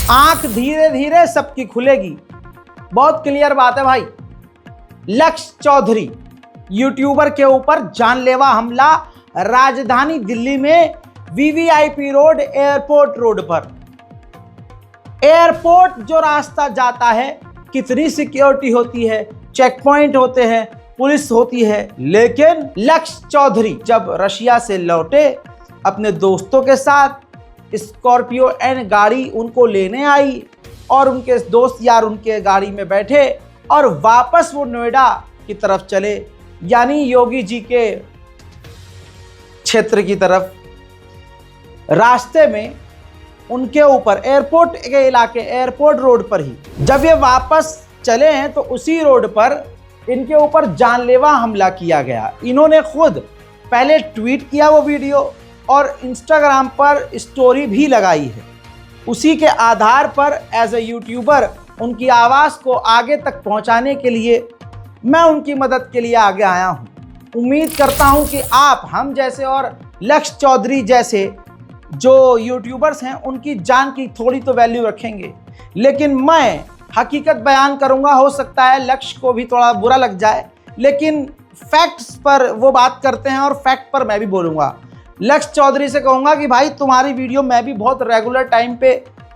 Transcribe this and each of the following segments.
आंख धीरे धीरे सबकी खुलेगी। बहुत क्लियर बात है भाई। लक्ष्य चौधरी यूट्यूबर के ऊपर जानलेवा हमला राजधानी दिल्ली में वीवीआईपी रोड, एयरपोर्ट रोड पर। एयरपोर्ट जो रास्ता जाता है, कितनी सिक्योरिटी होती है, चेक पॉइंट होते हैं, पुलिस होती है, लेकिन लक्ष्य चौधरी जब रशिया से लौटे अपने दोस्तों के साथ, स्कॉर्पियो एन गाड़ी उनको लेने आई और उनके दोस्त यार उनके गाड़ी में बैठे और वापस वो नोएडा की तरफ चले, यानी योगी जी के क्षेत्र की तरफ। रास्ते में उनके ऊपर एयरपोर्ट के इलाके, एयरपोर्ट रोड पर ही जब ये वापस चले हैं तो उसी रोड पर इनके ऊपर जानलेवा हमला किया गया। इन्होंने खुद पहले ट्वीट किया वो वीडियो और इंस्टाग्राम पर स्टोरी भी लगाई है। उसी के आधार पर एज ए यूट्यूबर उनकी आवाज़ को आगे तक पहुंचाने के लिए मैं उनकी मदद के लिए आगे आया हूं। उम्मीद करता हूं कि आप, हम जैसे और लक्ष्य चौधरी जैसे जो यूट्यूबर्स हैं उनकी जान की थोड़ी तो वैल्यू रखेंगे। लेकिन मैं हकीकत बयान करूंगा, हो सकता है लक्ष्य को भी थोड़ा बुरा लग जाए, लेकिन फैक्ट्स पर वो बात करते हैं और फैक्ट पर मैं भी बोलूँगा। लक्ष्य चौधरी से कहूँगा कि भाई तुम्हारी वीडियो मैं भी बहुत रेगुलर टाइम पे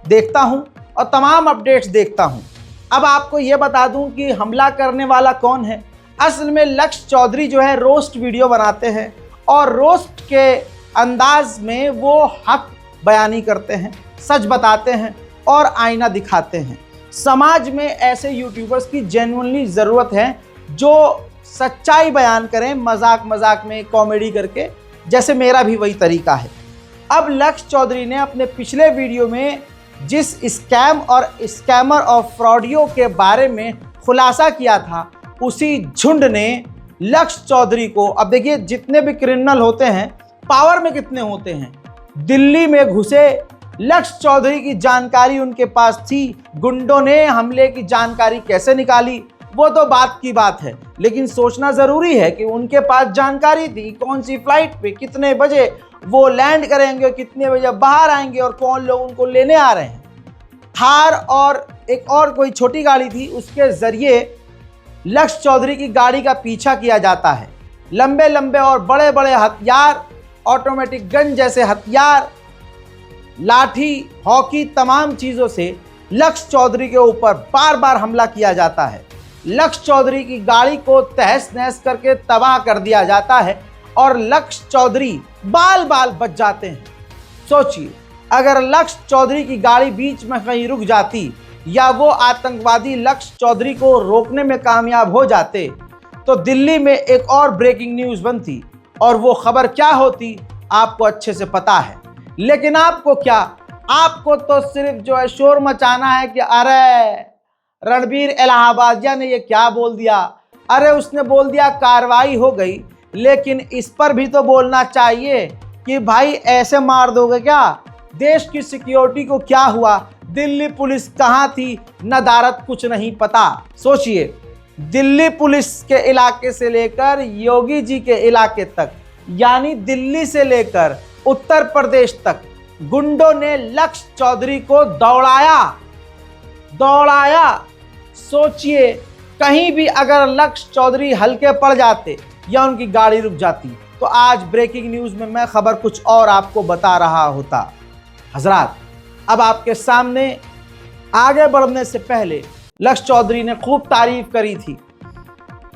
देखता हूँ और तमाम अपडेट्स देखता हूँ। अब आपको ये बता दूँ कि हमला करने वाला कौन है। असल में लक्ष्य चौधरी जो है रोस्ट वीडियो बनाते हैं और रोस्ट के अंदाज में वो हक बयानी करते हैं, सच बताते हैं और आईना दिखाते हैं। समाज में ऐसे यूट्यूबर्स की जेन्युइनली ज़रूरत है जो सच्चाई बयान करें, मजाक मजाक में कॉमेडी करके, जैसे मेरा भी वही तरीका है। अब लक्ष्य चौधरी ने अपने पिछले वीडियो में जिस स्कैम और स्कैमर और फ्रॉडियो के बारे में खुलासा किया था, उसी झुंड ने लक्ष्य चौधरी को, अब देखिए जितने भी क्रिमिनल होते हैं पावर में कितने होते हैं, दिल्ली में घुसे, लक्ष्य चौधरी की जानकारी उनके पास थी। गुंडों ने हमले की जानकारी कैसे निकाली वो तो बात की बात है, लेकिन सोचना ज़रूरी है कि उनके पास जानकारी थी कौन सी फ्लाइट पे कितने बजे वो लैंड करेंगे, कितने बजे बाहर आएंगे और कौन लोग उनको लेने आ रहे हैं। थार और एक और कोई छोटी गाड़ी थी, उसके ज़रिए लक्ष्य चौधरी की गाड़ी का पीछा किया जाता है। लंबे लंबे और बड़े बड़े हथियार, ऑटोमेटिक गन जैसे हथियार, लाठी, हॉकी, तमाम चीज़ों से लक्ष्य चौधरी के ऊपर बार बार हमला किया जाता है। लक्ष्य चौधरी की गाड़ी को तहस नहस करके तबाह कर दिया जाता है और लक्ष्य चौधरी बाल बाल बच जाते हैं। सोचिए, अगर लक्ष्य चौधरी की गाड़ी बीच में कहीं रुक जाती या वो आतंकवादी लक्ष्य चौधरी को रोकने में कामयाब हो जाते तो दिल्ली में एक और ब्रेकिंग न्यूज़ बनती, और वो खबर क्या होती आपको अच्छे से पता है। लेकिन आपको क्या, आपको तो सिर्फ जो है शोर मचाना है कि अरे रणबीर इलाहाबादिया ने ये क्या बोल दिया, अरे उसने बोल दिया कार्रवाई हो गई। लेकिन इस पर भी तो बोलना चाहिए कि भाई ऐसे मार दोगे क्या, देश की सिक्योरिटी को क्या हुआ, दिल्ली पुलिस कहाँ थी, नदारद कुछ नहीं पता। सोचिए, दिल्ली पुलिस के इलाके से लेकर योगी जी के इलाके तक, यानी दिल्ली से लेकर उत्तर प्रदेश तक गुंडों ने लक्ष्य चौधरी को दौड़ाया। सोचिए, कहीं भी अगर लक्ष्य चौधरी हल्के पड़ जाते या उनकी गाड़ी रुक जाती तो आज ब्रेकिंग न्यूज़ में मैं खबर कुछ और आपको बता रहा होता। हजरात, अब आपके सामने आगे बढ़ने से पहले लक्ष्य चौधरी ने खूब तारीफ करी थी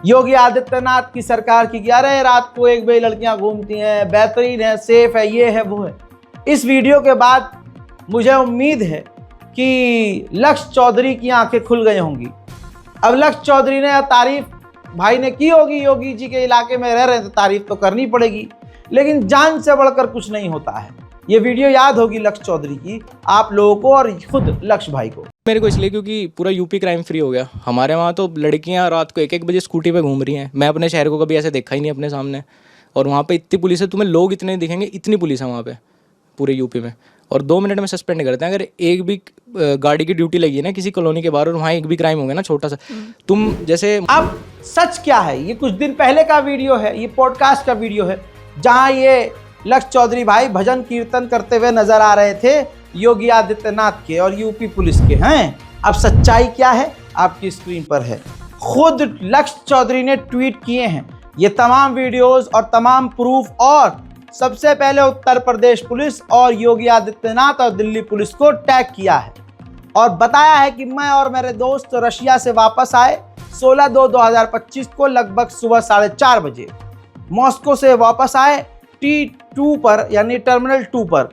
योगी आदित्यनाथ की सरकार की कि अरे रात को 1 बजे लड़कियां घूमती हैं, बेहतरीन है, सेफ है, ये है, वो है। इस वीडियो के बाद मुझे उम्मीद है कि लक्ष्य चौधरी की आंखें खुल गई होंगी। अब लक्ष्य चौधरी ने तारीफ भाई ने की होगी, योगी जी के इलाके में रह रहे हैं तो तारीफ तो करनी पड़ेगी, लेकिन जान से बढ़कर कुछ नहीं होता है। ये वीडियो याद होगी लक्ष्य चौधरी की आप लोगों को और खुद लक्ष्य भाई को। मेरे को इसलिए क्योंकि पूरा यूपी क्राइम फ्री हो गया। हमारे वहाँ तो लड़कियाँ रात को 1-1 बजे स्कूटी पे घूम रही हैं। मैं अपने शहर को कभी ऐसे देखा ही नहीं अपने सामने, और वहाँ पे इतनी पुलिस है, तुम्हें लोग इतने दिखेंगे, इतनी पुलिस है वहाँ पे पूरे यूपी में, और 2 मिनट में सस्पेंड करते हैं। अगर एक भी गाड़ी की ड्यूटी लगी है ना किसी कॉलोनी के बाहर और वहाँ एक भी क्राइम हो गया ना छोटा सा, तुम जैसे। अब सच क्या है, ये कुछ दिन पहले का वीडियो है, ये पॉडकास्ट का वीडियो है, जहाँ ये लक्ष्य चौधरी भाई भजन कीर्तन करते हुए नजर आ रहे थे योगी आदित्यनाथ के और यूपी पुलिस के हैं। अब सच्चाई क्या है आपकी स्क्रीन पर है। खुद लक्ष्य चौधरी ने ट्वीट किए हैं ये तमाम वीडियोस और तमाम प्रूफ, और सबसे पहले उत्तर प्रदेश पुलिस और योगी आदित्यनाथ और दिल्ली पुलिस को टैग किया है और बताया है कि मैं और मेरे दोस्त रशिया से वापस आए 16/2/2025 को लगभग सुबह 4:30 बजे। मॉस्को से वापस आए T2 पर यानी टर्मिनल 2 पर,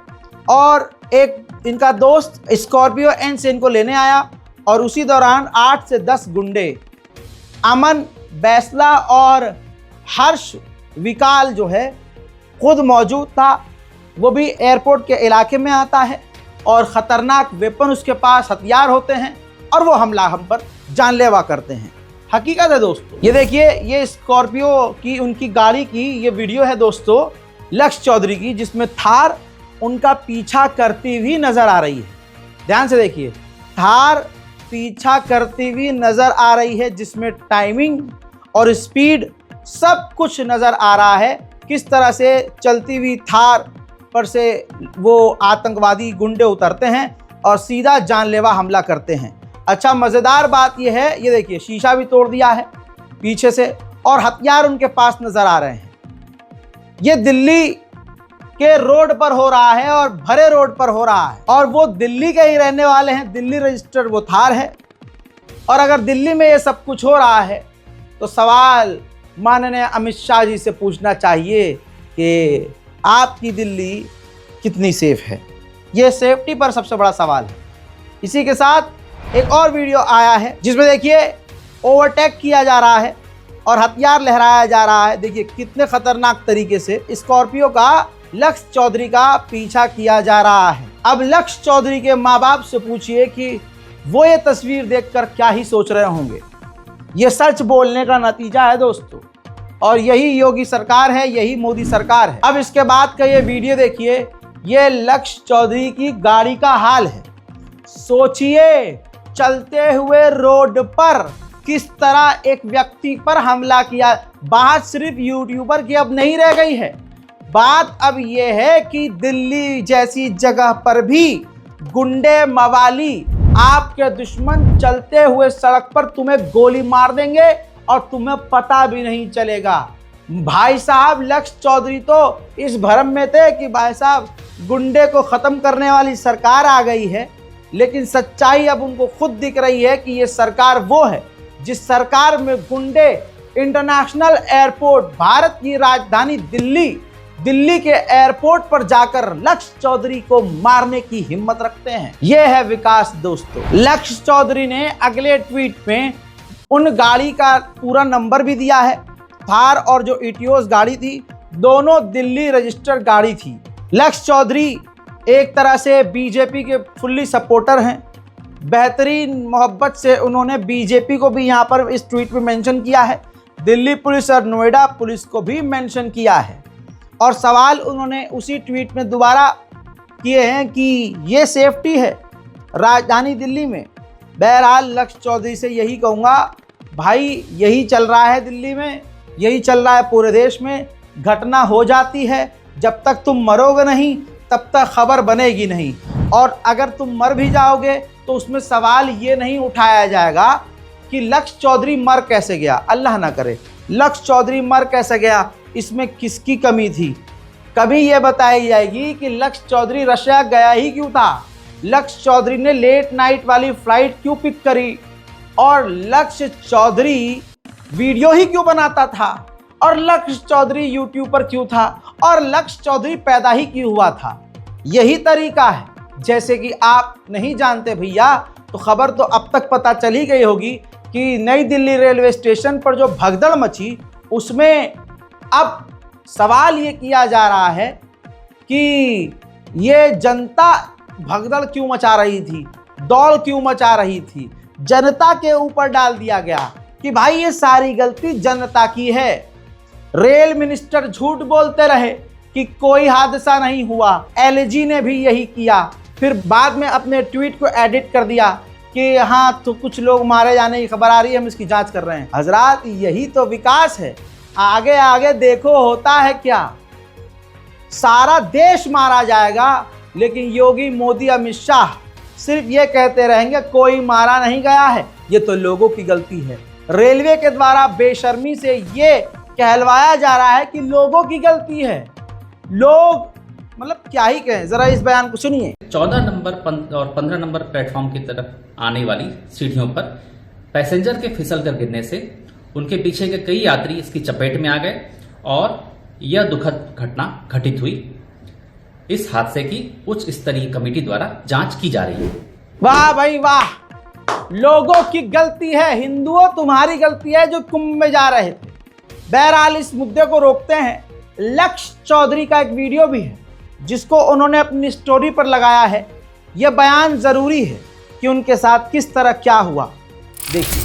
और एक इनका दोस्त स्कॉर्पियो एन से इनको लेने आया और उसी दौरान 8 से 10 गुंडे अमन, बैसला और हर्ष विकाल जो है खुद मौजूद था। वो भी एयरपोर्ट के इलाके में आता है और ख़तरनाक वेपन उसके पास हथियार होते हैं और वो हमला हम पर जानलेवा करते हैं। हकीकत है दोस्तों, ये देखिए ये स्कॉर्पियो की उनकी गाड़ी की ये वीडियो है दोस्तों लक्ष्य चौधरी की, जिसमें थार उनका पीछा करती हुई नज़र आ रही है। ध्यान से देखिए, थार पीछा करती हुई नज़र आ रही है, जिसमें टाइमिंग और स्पीड सब कुछ नज़र आ रहा है। किस तरह से चलती हुई थार पर से वो आतंकवादी गुंडे उतरते हैं और सीधा जानलेवा हमला करते हैं। अच्छा, मज़ेदार बात यह है, ये देखिए शीशा भी तोड़ दिया है पीछे से और हथियार उनके पास नज़र आ रहे हैं। ये दिल्ली के रोड पर हो रहा है और भरे रोड पर हो रहा है, और वो दिल्ली के ही रहने वाले हैं, दिल्ली रजिस्टर्ड वो थार है। और अगर दिल्ली में ये सब कुछ हो रहा है तो सवाल माननीय अमित शाह जी से पूछना चाहिए कि आपकी दिल्ली कितनी सेफ है। ये सेफ्टी पर सबसे बड़ा सवाल है। इसी के साथ एक और वीडियो आया है जिसमें देखिए ओवरटेक किया जा रहा है और हथियार लहराया जा रहा है। देखिए कितने खतरनाक तरीके से स्कॉर्पियो का लक्ष्य चौधरी का पीछा किया जा रहा है। अब लक्ष्य चौधरी के माँ बाप से पूछिए कि वो ये तस्वीर देखकर क्या ही सोच रहे होंगे। ये सच बोलने का नतीजा है दोस्तों, और यही योगी सरकार है, यही मोदी सरकार है। अब इसके बाद का ये वीडियो देखिए, ये लक्ष्य चौधरी की गाड़ी का हाल है। सोचिए, चलते हुए रोड पर किस तरह एक व्यक्ति पर हमला किया। बात सिर्फ यूट्यूबर की अब नहीं रह गई है, बात अब ये है कि दिल्ली जैसी जगह पर भी गुंडे मवाली आपके दुश्मन चलते हुए सड़क पर तुम्हें गोली मार देंगे और तुम्हें पता भी नहीं चलेगा। भाई साहब लक्ष्य चौधरी तो इस भ्रम में थे कि भाई साहब गुंडे को ख़त्म करने वाली सरकार आ गई है, लेकिन सच्चाई अब उनको खुद दिख रही है कि ये सरकार वो है जिस सरकार में गुंडे इंटरनेशनल एयरपोर्ट, भारत की राजधानी दिल्ली के एयरपोर्ट पर जाकर लक्ष्य चौधरी को मारने की हिम्मत रखते हैं। यह है विकास दोस्तों। लक्ष्य चौधरी ने अगले ट्वीट में उन गाड़ी का पूरा नंबर भी दिया है। थार और जो इटियोस गाड़ी थी दोनों दिल्ली रजिस्टर्ड गाड़ी थी। लक्ष्य चौधरी एक तरह से बीजेपी के फुल्ली सपोर्टर हैं। बेहतरीन मोहब्बत से उन्होंने बीजेपी को भी यहाँ पर इस ट्वीट में मेंशन किया है, दिल्ली पुलिस और नोएडा पुलिस को भी मेंशन किया है, और सवाल उन्होंने उसी ट्वीट में दोबारा किए हैं कि ये सेफ्टी है राजधानी दिल्ली में। बहरहाल लक्ष्य चौधरी से यही कहूँगा, भाई यही चल रहा है दिल्ली में, यही चल रहा है पूरे देश में। घटना हो जाती है, जब तक तुम मरोगे नहीं तब तक खबर बनेगी नहीं, और अगर तुम मर भी जाओगे तो उसमें सवाल ये नहीं उठाया जाएगा कि लक्ष्य चौधरी मर कैसे गया। अल्लाह ना करे लक्ष्य चौधरी मर कैसे गया, इसमें किसकी कमी थी। कभी ये बताई जाएगी कि लक्ष्य चौधरी रशिया गया ही क्यों था, लक्ष्य चौधरी ने लेट नाइट वाली फ्लाइट क्यों पिक करी, और लक्ष्य चौधरी वीडियो ही क्यों बनाता था, और लक्ष्य चौधरी यूट्यूब पर क्यों था, और लक्ष्य चौधरी पैदा ही क्यों हुआ था। यही तरीका है। जैसे कि आप नहीं जानते भैया, तो खबर तो अब तक पता चली गई होगी कि नई दिल्ली रेलवे स्टेशन पर जो भगदड़ मची, उसमें अब सवाल ये किया जा रहा है कि ये जनता भगदड़ क्यों मचा रही थी, दौड़ क्यों मचा रही थी। जनता के ऊपर डाल दिया गया कि भाई ये सारी गलती जनता की है। रेल मिनिस्टर झूठ बोलते रहे कि कोई हादसा नहीं हुआ, एलजी ने भी यही किया, फिर बाद में अपने ट्वीट को एडिट कर दिया कि हाँ तो कुछ लोग मारे जाने की खबर आ रही है, हम इसकी जांच कर रहे हैं। हजरात यही तो विकास है। आगे आगे देखो होता है क्या, सारा देश मारा जाएगा लेकिन योगी, मोदी, अमित शाह सिर्फ ये कहते रहेंगे कोई मारा नहीं गया है, ये तो लोगों की गलती है। रेलवे के द्वारा बेशर्मी से ये कहलवाया जा रहा है कि लोगों की गलती है। लोग मतलब क्या ही कहें, जरा इस बयान को सुनिए। 14 नंबर और 15 नंबर प्लेटफॉर्म की तरफ आने वाली सीढ़ियों पर पैसेंजर के फिसल कर गिरने से उनके पीछे के कई यात्री इसकी चपेट में आ गए और यह दुखद घटना घटित हुई। इस हादसे की उच्च स्तरीय कमेटी द्वारा जांच की जा रही है। वाह भाई वाह, लोगों की गलती है, हिंदुओं तुम्हारी गलती है जो कुंभ में जा रहे थे। बहरहाल इस मुद्दे को रोकते हैं। लक्ष्य चौधरी का एक वीडियो भी है जिसको उन्होंने अपनी स्टोरी पर लगाया है। यह बयान जरूरी है कि उनके साथ किस तरह क्या हुआ, देखिए।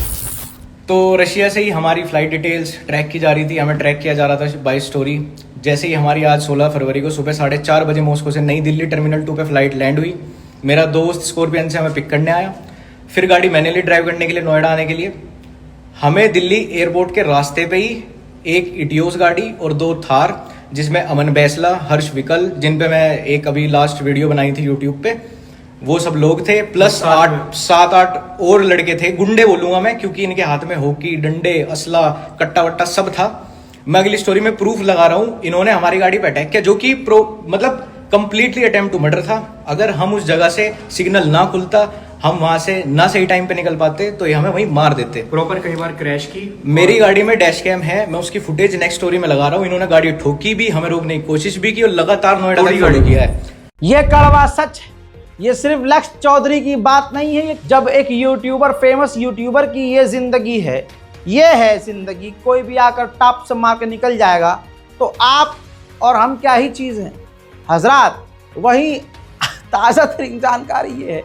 तो रशिया से ही हमारी फ़्लाइट डिटेल्स ट्रैक की जा रही थी, हमें ट्रैक किया जा रहा था बाय स्टोरी। जैसे ही हमारी आज 16 फरवरी को सुबह 4:30 बजे मॉस्को से नई दिल्ली टर्मिनल 2 पे फ्लाइट लैंड हुई। मेरा दोस्त स्कॉर्पियन से हमें पिक करने आया, फिर गाड़ी मैन्युअली ड्राइव करने के लिए नोएडा आने के लिए। हमें दिल्ली एयरपोर्ट के रास्ते पे ही एक इटियोस गाड़ी और 2 थार, जिसमें अमन बैसला, हर्ष विकल, जिन पे मैं एक अभी लास्ट वीडियो बनाई थी यूट्यूब पे, वो सब लोग थे, प्लस 7-8 और लड़के थे। गुंडे बोलूंगा मैं क्योंकि इनके हाथ में हॉकी, डंडे, असला, कट्टा वट्टा सब था। मैं अगली स्टोरी में प्रूफ लगा रहा हूं। इन्होंने हमारी गाड़ी पे अटैक किया, जो कि मतलब कंप्लीटली अटेम्प्ट टू मर्डर था। अगर हम उस जगह से सिग्नल ना खुलता, हम वहां से ना सही टाइम पे निकल पाते, तो ये हमें वहीं मार देते। प्रॉपर कई बार क्रैश की। मेरी गाड़ी में डैश कैम है, मैं उसकी फुटेज नेक्स्ट स्टोरी में लगा रहा हूँ। इन्होंने गाड़ी ठोकी भी, हमें रोकने की कोशिश भी की और लगातार नोएडा तक फॉलो किया है। ये कड़वा सच है। ये सिर्फ लक्ष्य चौधरी की बात नहीं है। जब एक यूट्यूबर, फेमस यूट्यूबर की ये जिंदगी है, ये है जिंदगी। कोई भी आकर टॉप से मार के निकल जाएगा तो आप और हम क्या ही चीज़ हैं हजरात। वही ताज़ा तरीन जानकारी ये है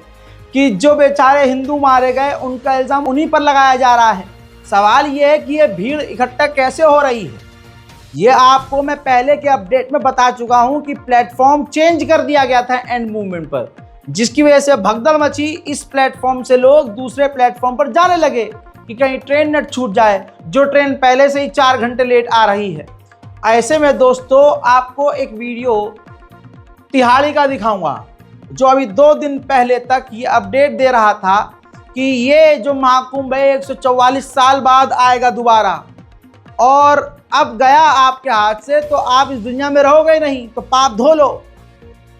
कि जो बेचारे हिंदू मारे गए उनका इल्ज़ाम उन्हीं पर लगाया जा रहा है। सवाल ये है कि ये भीड़ इकट्ठा कैसे हो रही है। ये आपको मैं पहले के अपडेट में बता चुका हूं कि प्लेटफॉर्म चेंज कर दिया गया था एंड मूवमेंट पर, जिसकी वजह से भगदड़ मची। इस प्लेटफॉर्म से लोग दूसरे प्लेटफॉर्म पर जाने लगे कि कहीं ट्रेन न छूट जाए, जो ट्रेन पहले से ही 4 घंटे लेट आ रही है। ऐसे में दोस्तों आपको एक वीडियो तिहाड़ी का दिखाऊंगा, जो अभी 2 दिन पहले तक ये अपडेट दे रहा था कि ये जो महाकुंभ है 144 साल बाद आएगा दोबारा, और अब गया आपके हाथ से तो आप इस दुनिया में रहोगे नहीं, तो पाप धो लो।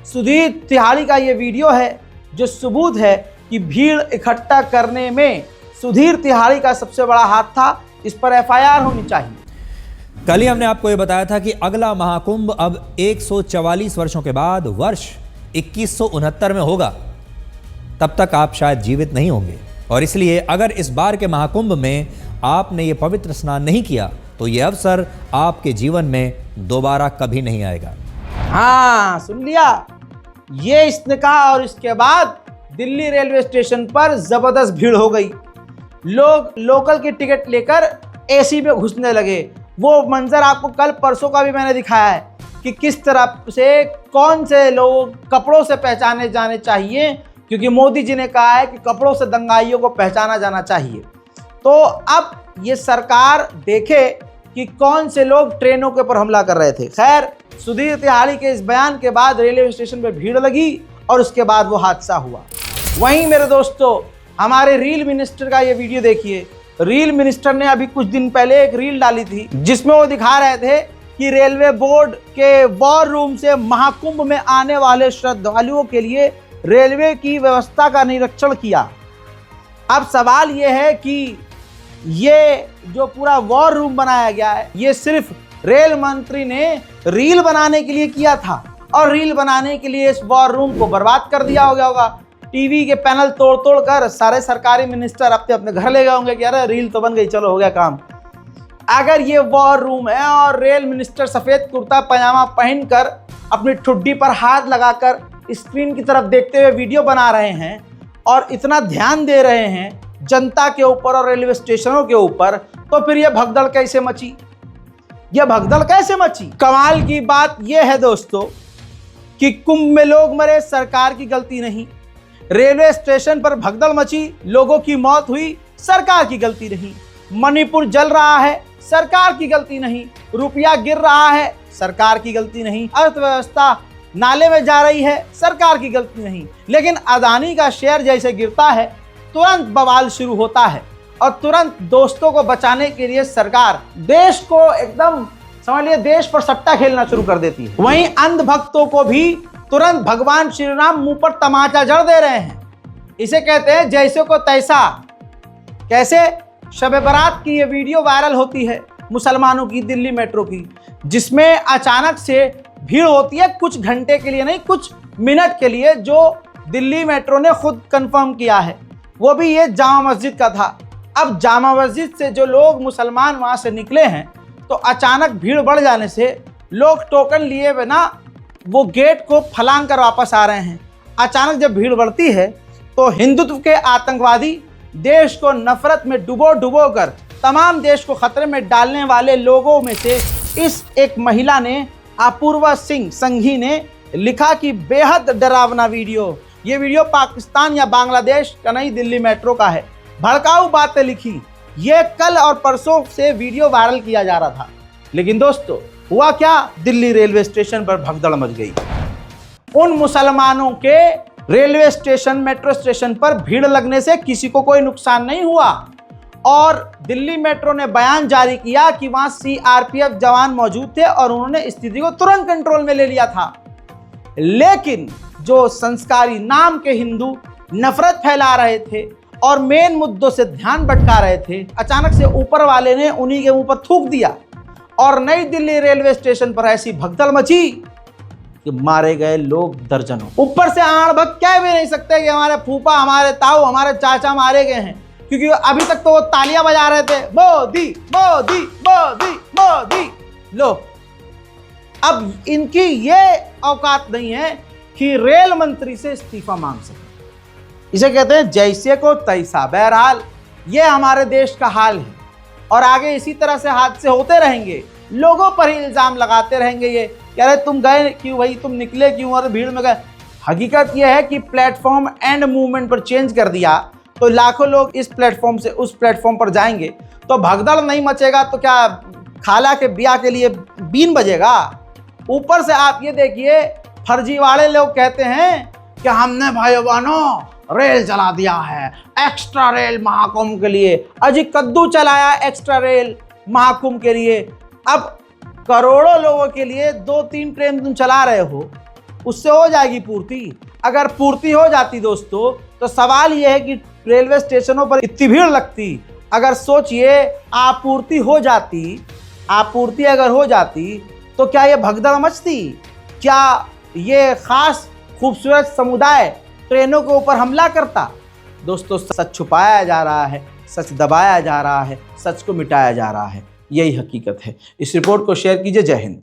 सुधीर तिहाड़ी का ये वीडियो है जो सबूत है कि भीड़ इकट्ठा करने में सुधीर तिहाड़ी का सबसे बड़ा हाथ था। इस पर FIR होनी चाहिए। कल ही हमने आपको ये बताया था कि अगला महाकुंभ अब 144 वर्षों के बाद वर्ष 2169 में होगा। तब तक आप शायद जीवित नहीं होंगे, और इसलिए अगर इस बार के महाकुंभ में आपने ये पवित्र स्नान नहीं किया तो ये अवसर आपके जीवन में दोबारा कभी नहीं आएगा। हाँ, सुन लिया, ये इसने कहा। और इसके बाद दिल्ली रेलवे स्टेशन पर जबरदस्त भीड़ हो गई। लोग लोकल की टिकट लेकर AC में घुसने लगे। वो मंजर आपको कल परसों का भी मैंने दिखाया है कि किस तरह से कौन से लोग कपड़ों से पहचाने जाने चाहिए, क्योंकि मोदी जी ने कहा है कि कपड़ों से दंगाइयों को पहचाना जाना चाहिए। तो अब ये सरकार देखे कि कौन से लोग ट्रेनों के ऊपर हमला कर रहे थे। खैर, सुधीर तिहाड़ी के इस बयान के बाद रेलवे स्टेशन पर भीड़ लगी और उसके बाद वो हादसा हुआ। वहीं मेरे दोस्तों, हमारे रील मिनिस्टर का ये वीडियो देखिए। रील मिनिस्टर ने अभी कुछ दिन पहले एक रील डाली थी जिसमें वो दिखा रहे थे कि रेलवे बोर्ड के वॉर रूम से महाकुंभ में आने वाले श्रद्धालुओं के लिए रेलवे की व्यवस्था का निरीक्षण किया। अब सवाल ये है कि ये जो पूरा वॉर रूम बनाया गया है, ये सिर्फ रेल मंत्री ने रील बनाने के लिए किया था, और रील बनाने के लिए इस वॉर रूम को बर्बाद कर दिया हो गया होगा। टीवी के पैनल तोड़ तोड़ कर सारे सरकारी मिनिस्टर अपने अपने घर ले गए होंगे कि अरे रील तो बन गई, चलो हो गया काम। अगर ये वॉर रूम है और रेल मिनिस्टर सफ़ेद कुर्ता पजामा पहनकर अपनी ठुड्डी पर हाथ लगाकर स्क्रीन की तरफ देखते हुए वीडियो बना रहे हैं और इतना ध्यान दे रहे हैं जनता के ऊपर और रेलवे स्टेशनों के ऊपर, तो फिर ये भगदड़ कैसे मची? ये भगदड़ कैसे मची? कमाल की बात यह है दोस्तों कि कुंभ में लोग मरे, सरकार की गलती नहीं। रेलवे स्टेशन पर भगदड़ मची, लोगों की मौत हुई, सरकार की गलती नहीं। मणिपुर जल रहा है, सरकार की गलती नहीं। रुपया गिर रहा है, सरकार की गलती नहीं। अर्थव्यवस्था नाले में जा रही है, सरकार की गलती नहीं। लेकिन अदानी का शेयर जैसे गिरता है तुरंत बवाल शुरू होता है और तुरंत दोस्तों को बचाने के लिए सरकार देश को एकदम समझ लिया देश पर सट्टा खेलना शुरू कर देती है। वहीं अंध भक्तों को भी तुरंत भगवान श्री राम मुंह पर तमाचा जड़ दे रहे हैं। इसे कहते हैं जैसे को तैसा। कैसे? शब बारात की ये वीडियो वायरल होती है मुसलमानों की, दिल्ली मेट्रो की, जिसमें अचानक से भीड़ होती है कुछ घंटे के लिए नहीं, कुछ मिनट के लिए, जो दिल्ली मेट्रो ने खुद कंफर्म किया है। वो भी ये जामा मस्जिद का था। अब जामा मस्जिद से जो लोग मुसलमान वहाँ से निकले हैं तो अचानक भीड़ बढ़ जाने से लोग टोकन लिए बिना वो गेट को फलांग कर वापस आ रहे हैं। अचानक जब भीड़ बढ़ती है तो हिंदुत्व के आतंकवादी देश को नफरत में डुबो कर तमाम देश को खतरे में डालने वाले लोगों में से इस एक महिला ने, अपूर्वा सिंह संघी ने लिखा कि बेहद डरावना वीडियो। ये वीडियो पाकिस्तान या बांग्लादेश का नहीं, दिल्ली मेट्रो का है। भड़काऊ बातें लिखी। ये कल और परसों से वीडियो वायरल किया जा रहा था। लेकिन दोस्तों हुआ क्या? दिल्ली रेलवे स्टेशन पर भगदड़ मच गई। उन मुसलमानों के रेलवे स्टेशन, मेट्रो स्टेशन पर भीड़ लगने से किसी को कोई नुकसान नहीं हुआ और दिल्ली मेट्रो ने बयान जारी किया कि वहां सीआरपीएफ जवान मौजूद थे और उन्होंने स्थिति को तुरंत कंट्रोल में ले लिया था। लेकिन जो संस्कारी नाम के हिंदू नफरत फैला रहे थे और मेन मुद्दों से ध्यान भटका रहे थे, अचानक से ऊपर वाले ने उन्हीं के मुंह पर थूक दिया और नई दिल्ली रेलवे स्टेशन पर ऐसी भगदड़ मची कि मारे गए लोग दर्जनों। ऊपर से आड़ भग कह भी नहीं सकते कि हमारे फूफा, हमारे ताऊ, हमारे चाचा मारे गए हैं, क्योंकि अभी तक तो वो तालियां बजा रहे थे, मोदी मोदी मोदी मोदी। लो, अब इनकी ये औकात नहीं है कि रेल मंत्री से इस्तीफा मांग सके। इसे कहते हैं जैसे को तैसा। बहरहाल ये हमारे देश का हाल है और आगे इसी तरह से हादसे होते रहेंगे। लोगों पर ही इल्जाम लगाते रहेंगे ये, कह रहे तुम गए क्यों भाई, तुम निकले क्यों और भीड़ में गए। हकीकत यह है कि प्लेटफॉर्म एंड मूवमेंट पर चेंज कर दिया तो लाखों लोग इस प्लेटफॉर्म से उस प्लेटफॉर्म पर जाएंगे तो भगदड़ नहीं मचेगा तो क्या खाला के ब्याह के लिए बीन बजेगा। ऊपर से आप ये देखिए, फर्जीवाड़े लोग कहते हैं कि हमने भाई बहनों रेल चला दिया है, एक्स्ट्रा रेल महाकुंभ के लिए। अजी कद्दू चलाया एक्स्ट्रा रेल महाकुंभ के लिए। अब करोड़ों लोगों के लिए 2-3 ट्रेन तुम चला रहे हो, उससे हो जाएगी पूर्ति। अगर पूर्ति हो जाती दोस्तों तो सवाल यह है कि रेलवे स्टेशनों पर इतनी भीड़ लगती। अगर सोचिए आपूर्ति हो जाती, आपूर्ति अगर हो जाती तो क्या ये भगदड़ मचती? क्या ये खास खूबसूरत समुदाय ट्रेनों के ऊपर हमला करता? दोस्तों सच छुपाया जा रहा है, सच दबाया जा रहा है, सच को मिटाया जा रहा है। यही हकीकत है। इस रिपोर्ट को शेयर कीजिए। जय हिंद।